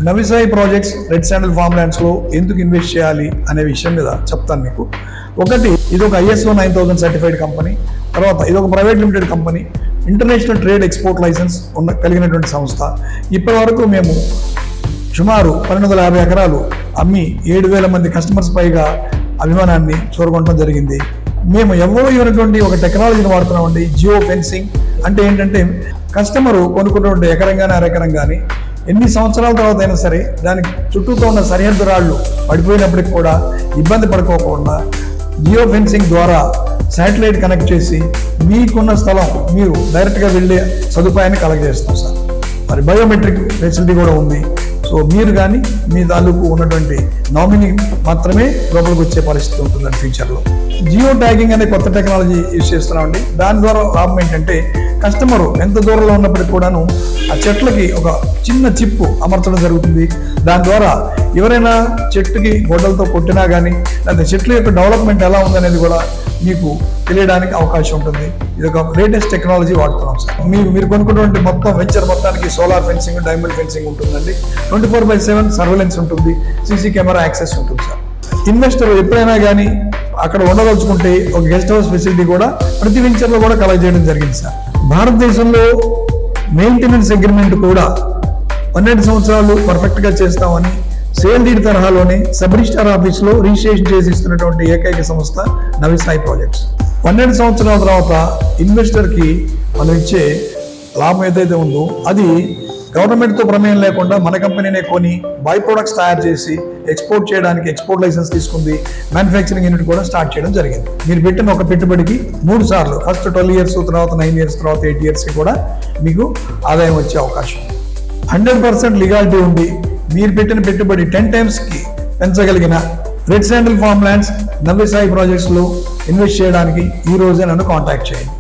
నవిసాయి projects red sandal form ల్యాండ్స్లో ఎందుకు invest చేయాలి అనే విషయం మీద చెప్తాను మీకు. ఒకటి, ఇది ఒక ISO 9000 సర్టిఫైడ్ కంపెనీ. తర్వాత ఇది ఒక private limited company, international trade export licence కలిగినటువంటి సంస్థ. ఇప్పటి వరకు మేము సుమారు 1250 ఎకరాలు అమ్మి 7000 మంది కస్టమర్స్ పైగా అభిమానాన్ని చూరగొనడం జరిగింది. మేము ఎవరో ఇవ్వనటువంటి ఒక టెక్నాలజీని వాడుతున్నామండి, జియో ఫెన్సింగ్. అంటే ఏంటంటే కస్టమరు కొనుక్కున్నటువంటి ఎకరం కానీ అరెకరం కానీ ఎన్ని సంవత్సరాల తర్వాత అయినా సరే దానికి చుట్టూతో ఉన్న సరిహద్దు రాళ్ళు పడిపోయినప్పటికి కూడా ఇబ్బంది పడుకోకుండా జియో ఫెన్సింగ్ ద్వారా శాటిలైట్ కనెక్ట్ చేసి మీకున్న స్థలం మీరు డైరెక్ట్గా వెళ్ళే సదుపాయాన్ని కలగజేస్తాం సార్. మరి బయోమెట్రిక్ ఫెసిలిటీ కూడా ఉంది. సో మీరు కానీ మీ తాలూకు ఉన్నటువంటి నామినీ మాత్రమే లోపలికి వచ్చే పరిస్థితి ఉంటుందండి ఫ్యూచర్లో. జియో ట్యాగింగ్ అనే కొత్త టెక్నాలజీ యూజ్ చేస్తున్నామండి. దాని ద్వారా లాభం ఏంటంటే కస్టమరు ఎంత దూరంలో ఉన్నప్పటికీ కూడాను ఆ చెట్లకి ఒక చిన్న చిప్పు అమర్చడం జరుగుతుంది. దాని ద్వారా ఎవరైనా చెట్టుకి గొడ్డలతో కొట్టినా కానీ లేదా చెట్ల యొక్క డెవలప్మెంట్ ఎలా ఉందనేది కూడా మీకు తెలియడానికి అవకాశం ఉంటుంది. ఇది ఒక లేటెస్ట్ టెక్నాలజీ వాడుతున్నాం సార్. మీరు కొనుక్కున్నటువంటి మొత్తం వెంచర్ మొత్తానికి సోలార్ ఫెన్సింగ్, డైమండ్ ఫెన్సింగ్ ఉంటుందండి. 24/7 సర్వేలెన్స్ ఉంటుంది, CC కెమెరా యాక్సెస్ ఉంటుంది సార్. ఇన్వెస్టర్ ఎప్పుడైనా కానీ అక్కడ ఉండదలుచుకుంటే ఒక గెస్ట్ హౌస్ ఫెసిలిటీ కూడా ప్రతి వెంచర్లో కూడా కలెక్ట్ జరిగింది సార్. భారతదేశంలో మెయింటెనెన్స్ అగ్రిమెంట్ కూడా 12 సంవత్సరాలు పర్ఫెక్ట్గా చేస్తామని సేల్ డీడ్ తరహాలోనే సబ్ రిజిస్ట్రార్ ఆఫీస్లో రిజిస్ట్రేషన్ చేసి ఇస్తున్నటువంటి ఏకైక సంస్థ నవిసాయి ప్రాజెక్ట్స్. 12 సంవత్సరాల తర్వాత ఇన్వెస్టర్కి మనం ఇచ్చే లాభం ఏదైతే ఉందో అది గవర్నమెంట్తో ప్రమేయం లేకుండా మన కంపెనీనే కొని బై ప్రొడక్ట్స్ తయారు చేసి ఎక్స్పోర్ట్ చేయడానికి ఎక్స్పోర్ట్ లైసెన్స్ తీసుకుంది. మ్యానుఫ్యాక్చరింగ్ యూనిట్ కూడా స్టార్ట్ చేయడం జరిగింది. మీరు పెట్టిన ఒక పెట్టుబడికి 3 సార్లు, ఫస్ట్ 12 ఇయర్స్, తర్వాత 9 ఇయర్స్, తర్వాత 8 ఇయర్స్కి కూడా మీకు ఆదాయం వచ్చే అవకాశం. 100% లీగాలిటీ ఉంది. మీరు పెట్టిన పెట్టుబడి 10 టైమ్స్కి పెంచగలిగిన రెడ్ శాండిల్ ఫార్మ్ ల్యాండ్స్ నవిసాయి ప్రాజెక్ట్స్లో ఇన్వెస్ట్ చేయడానికి ఈ రోజే నన్ను కాంటాక్ట్ చేయండి.